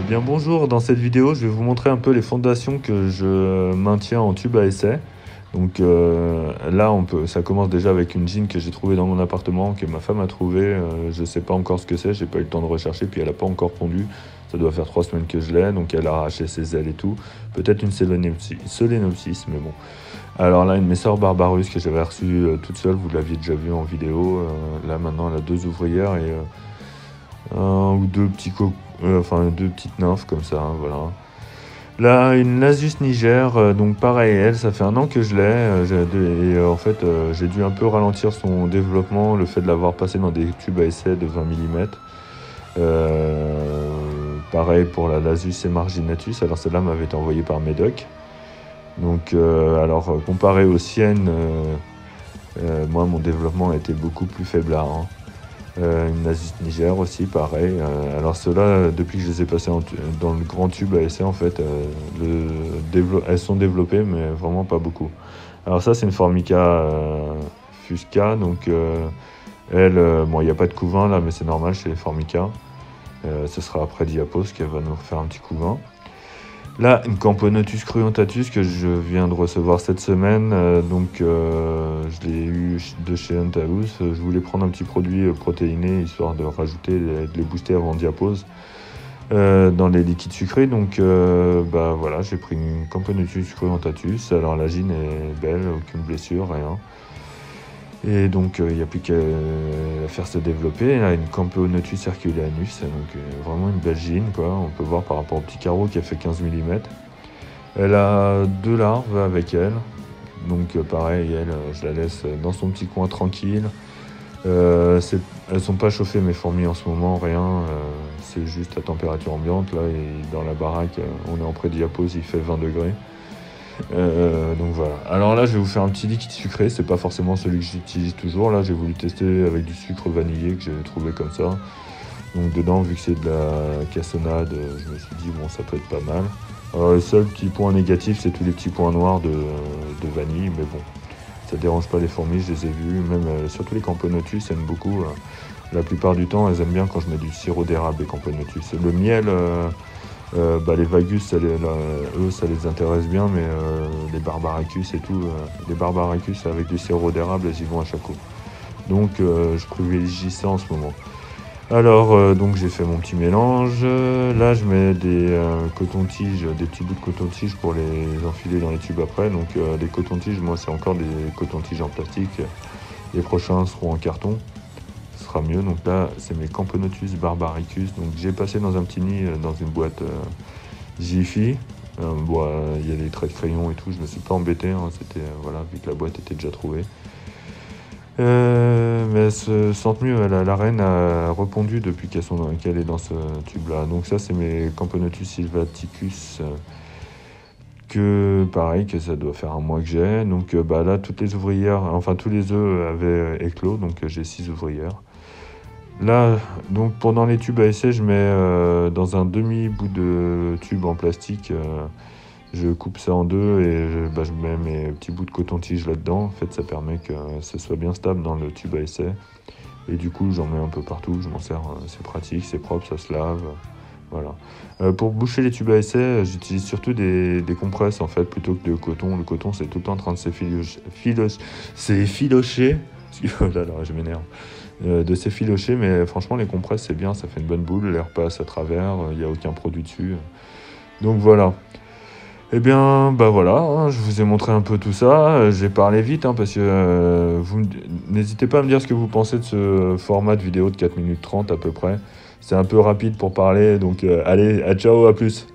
bien bonjour, dans cette vidéo je vais vous montrer un peu les fondations que je maintiens en tube à essai. Donc là ça commence déjà avec une jean que j'ai trouvée dans mon appartement, que ma femme a trouvée. Je ne sais pas encore ce que c'est, j'ai pas eu le temps de rechercher, puis elle n'a pas encore pondu. Ça doit faire 3 semaines que je l'ai, donc elle a arraché ses ailes et tout. Peut-être une Solenopsis, mais bon. Alors là, une Messor Barbarus que j'avais reçue toute seule, vous l'aviez déjà vu en vidéo. Là maintenant elle a 2 ouvrières et un ou deux deux petites nymphes comme ça, hein, voilà. Là, une Nasus Niger, donc pareil, elle, ça fait 1 an que je l'ai, en fait, j'ai dû un peu ralentir son développement, le fait de l'avoir passé dans des tubes à essai de 20 mm. Pareil pour la Nasus Emarginatus, alors celle-là m'avait été envoyée par Médoc. Donc, comparé aux siennes, moi, mon développement a été beaucoup plus faiblard, hein. Une Nasus Niger aussi, pareil. Alors ceux-là, depuis que je les ai passés dans le grand tube à essai, en fait, elles sont développées, mais vraiment pas beaucoup. Alors ça, c'est une Formica Fusca, donc elle, bon, il n'y a pas de couvain là, mais c'est normal chez les Formica. Ce sera après Diapos qui va nous faire un petit couvain. Là, une Camponotus cruentatus que je viens de recevoir cette semaine, je l'ai eu de chez Huntahouse. Je voulais prendre un petit produit protéiné, histoire de rajouter, de les booster avant diapose dans les liquides sucrés. Donc voilà, j'ai pris une Camponotus cruentatus. Alors la gine est belle, aucune blessure, rien. Et donc il n'y a plus qu'à la faire se développer. Là, une Camponotus herculeanus, donc vraiment une belle gine, quoi. On peut voir par rapport au petit carreau qui a fait 15 mm. Elle a 2 larves avec elle, donc pareil, elle, je la laisse dans son petit coin tranquille. Elles sont pas chauffées mes fourmis en ce moment, rien, c'est juste la température ambiante là, et dans la baraque on est en pré-diapose, il fait 20 degrés. Donc voilà. Alors là, je vais vous faire un petit liquide sucré. C'est pas forcément celui que j'utilise toujours. Là, j'ai voulu tester avec du sucre vanillé que j'ai trouvé comme ça. Donc dedans, vu que c'est de la cassonade, je me suis dit bon, ça peut être pas mal. Alors le seul petit point négatif, c'est tous les petits points noirs de vanille, mais bon, ça dérange pas les fourmis. Je les ai vus, même surtout les Camponotus aiment beaucoup. La plupart du temps, elles aiment bien quand je mets du sirop d'érable et Camponotus. Le miel. Les Vagus, eux, ça les intéresse bien, mais les Barbaricus et tout, les Barbaricus avec du sirop d'érable, elles y vont à chaque coup. Donc, je privilégie ça en ce moment. Alors, donc j'ai fait mon petit mélange. Là, je mets des cotons-tiges, des petits bouts de coton-tige pour les enfiler dans les tubes après. Donc, les cotons-tiges, moi, c'est encore des cotons-tiges en plastique. Les prochains seront en carton. Sera mieux. Donc là, c'est mes Camponotus Barbaricus. Donc j'ai passé dans un petit nid, dans une boîte Jiffy. Il y a des traits de crayon et tout. Je me suis pas embêté, hein. C'était voilà, vu que la boîte était déjà trouvée. Mais elles se sentent mieux. La reine a repondu depuis qu'elle est dans ce tube-là. Donc ça, c'est mes Camponotus Sylvaticus. Que pareil, que ça doit faire 1 mois que j'ai. Donc là, toutes les ouvrières, enfin tous les œufs avaient éclos. Donc j'ai 6 ouvrières. Là, donc pendant les tubes à essai, je mets dans un demi-bout de tube en plastique, je coupe ça en 2 et je mets mes petits bouts de coton-tige là-dedans. En fait, ça permet que ça soit bien stable dans le tube à essai. Et du coup, j'en mets un peu partout, je m'en sers, c'est pratique, c'est propre, ça se lave. Voilà. Pour boucher les tubes à essai, j'utilise surtout des compresses en fait, plutôt que de coton. Le coton, c'est tout le temps en train de s'effilocher. Oh là là, je m'énerve. De s'effilocher, mais franchement les compresses c'est bien, ça fait une bonne boule, l'air passe à travers, il n'y a aucun produit dessus. Donc voilà. Et bien voilà, hein, je vous ai montré un peu tout ça. J'ai parlé vite, hein, parce que n'hésitez pas à me dire ce que vous pensez de ce format de vidéo de 4 minutes 30 à peu près. C'est un peu rapide pour parler, donc allez, ciao, à plus.